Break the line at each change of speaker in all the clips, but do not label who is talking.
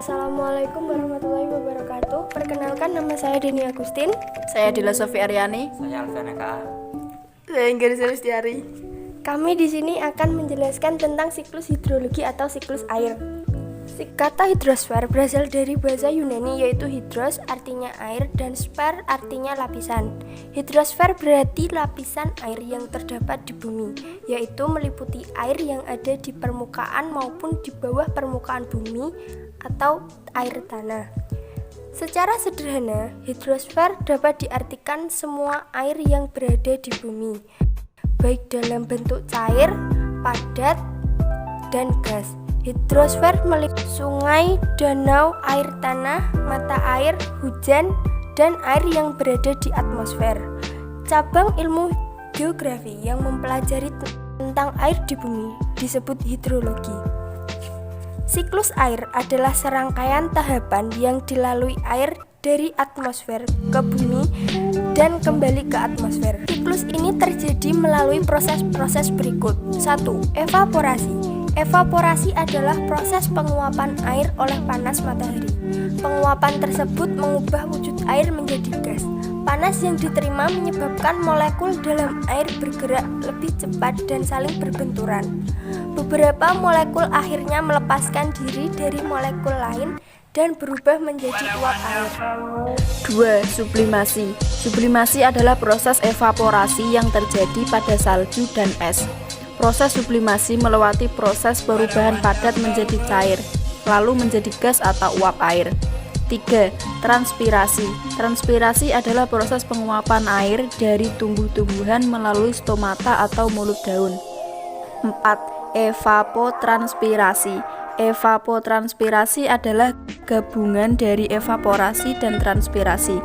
Assalamualaikum warahmatullahi wabarakatuh. Perkenalkan, nama saya Deni Agustin.
Saya Dila Sofi Aryani.
Saya Alfiana Ka.
Saya Inggris Listiari.
Kami di sini akan menjelaskan tentang siklus hidrologi atau siklus air. Kata hidrosfer berasal dari bahasa Yunani, yaitu hidros artinya air dan sfer artinya lapisan. Hidrosfer berarti lapisan air yang terdapat di bumi, yaitu meliputi air yang ada di permukaan maupun di bawah permukaan bumi atau air tanah. Secara sederhana, hidrosfer dapat diartikan semua air yang berada di bumi, baik dalam bentuk cair, padat, dan gas. Hidrosfer meliputi sungai, danau, air tanah, mata air, hujan, dan air yang berada di atmosfer. Cabang ilmu geografi yang mempelajari tentang air di bumi disebut hidrologi. Siklus air adalah serangkaian tahapan yang dilalui air dari atmosfer ke bumi dan kembali ke atmosfer. Siklus ini terjadi melalui proses-proses berikut. 1. Evaporasi. Evaporasi adalah proses penguapan air oleh panas matahari. Penguapan tersebut mengubah wujud air menjadi gas. Panas yang diterima menyebabkan molekul dalam air bergerak lebih cepat dan saling berbenturan. Beberapa molekul akhirnya melepaskan diri dari molekul lain dan berubah menjadi uap air.
2. Sublimasi. Sublimasi adalah proses evaporasi yang terjadi pada salju dan es. Proses sublimasi melewati proses perubahan padat menjadi cair, lalu menjadi gas atau uap air. 3. Transpirasi. Transpirasi adalah proses penguapan air dari tumbuh-tumbuhan melalui stomata atau mulut daun. 4. Evapotranspirasi. Evapotranspirasi adalah gabungan dari evaporasi dan transpirasi.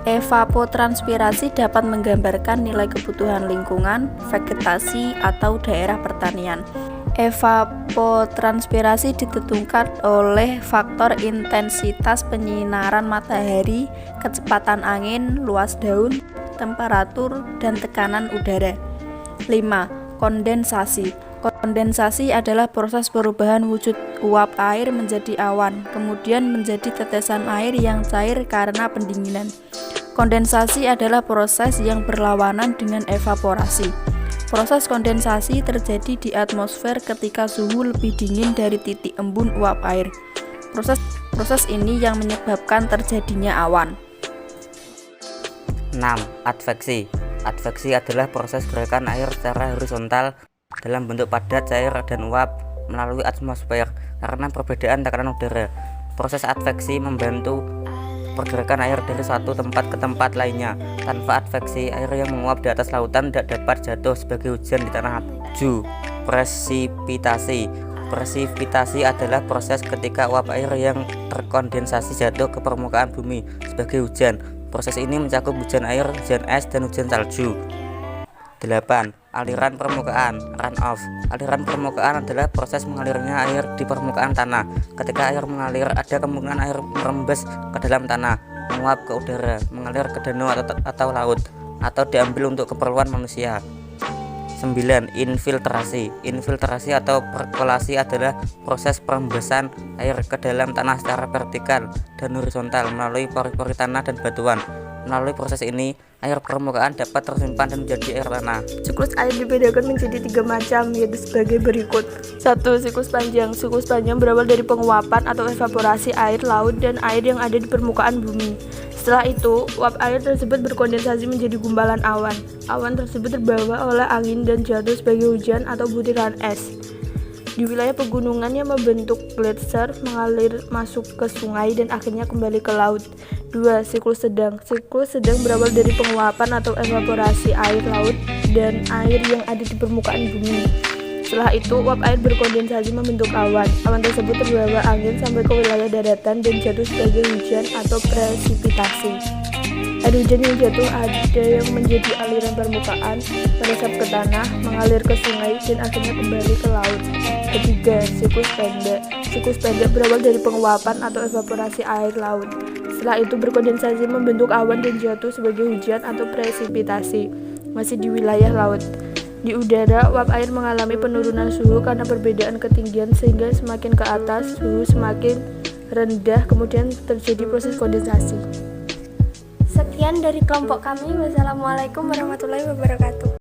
Evapotranspirasi dapat menggambarkan nilai kebutuhan lingkungan, vegetasi, atau daerah pertanian. Evapotranspirasi ditentukan oleh faktor intensitas penyinaran matahari, kecepatan angin, luas daun, temperatur, dan tekanan udara. 5. Kondensasi. Kondensasi adalah proses perubahan wujud uap air menjadi awan, kemudian menjadi tetesan air yang cair karena pendinginan. Kondensasi adalah proses yang berlawanan dengan evaporasi. Proses kondensasi terjadi di atmosfer ketika suhu lebih dingin dari titik embun uap air. Proses ini yang menyebabkan terjadinya awan.
6. Adveksi. Adveksi adalah proses gerakan air secara horizontal dalam bentuk padat, cair, dan uap melalui atmosfer karena perbedaan tekanan udara. Proses adveksi membantu pergerakan air dari satu tempat ke tempat lainnya. Tanpa adveksi, air yang menguap di atas lautan tidak dapat jatuh sebagai hujan di tanah. 7. Presipitasi. Presipitasi adalah proses ketika uap air yang terkondensasi jatuh ke permukaan bumi sebagai hujan. Proses ini mencakup hujan air, hujan es, dan hujan salju. 8. Aliran permukaan runoff. Aliran permukaan adalah proses mengalirnya air di permukaan tanah. Ketika air mengalir, ada kemungkinan air merembes ke dalam tanah, menguap ke udara, mengalir ke danau atau laut, atau diambil untuk keperluan manusia. 9. Infiltrasi. Infiltrasi atau perkolasi adalah proses perembesan air ke dalam tanah secara vertikal dan horizontal melalui pori-pori tanah dan batuan. Melalui proses ini, air permukaan dapat tersimpan dan menjadi air tanah.
Siklus air dibedakan menjadi 3 macam, yaitu sebagai berikut. 1. Siklus panjang. Siklus panjang berawal dari penguapan atau evaporasi air laut dan air yang ada di permukaan bumi. Setelah itu, uap air tersebut berkondensasi menjadi gumpalan awan. Awan tersebut terbawa oleh angin dan jatuh sebagai hujan atau butiran es. Di wilayah pegunungan yang membentuk gletser, mengalir masuk ke sungai dan akhirnya kembali ke laut. 2. Siklus sedang. Siklus sedang berawal dari penguapan atau evaporasi air laut dan air yang ada di permukaan bumi. Setelah itu, uap air berkondensasi membentuk awan. Awan tersebut terbawa angin sampai ke wilayah daratan dan jatuh sebagai hujan atau presipitasi. Air hujan yang jatuh ada yang menjadi aliran permukaan, meresap ke tanah, mengalir ke sungai, dan akhirnya kembali ke laut. 3. Siklus pendek. Siklus pendek berawal dari penguapan atau evaporasi air laut. Setelah itu berkondensasi membentuk awan dan jatuh sebagai hujan atau presipitasi, masih di wilayah laut. Di udara, uap air mengalami penurunan suhu karena perbedaan ketinggian sehingga semakin ke atas suhu semakin rendah, kemudian terjadi proses kondensasi.
Sekian dari kelompok kami. Wassalamualaikum warahmatullahi wabarakatuh.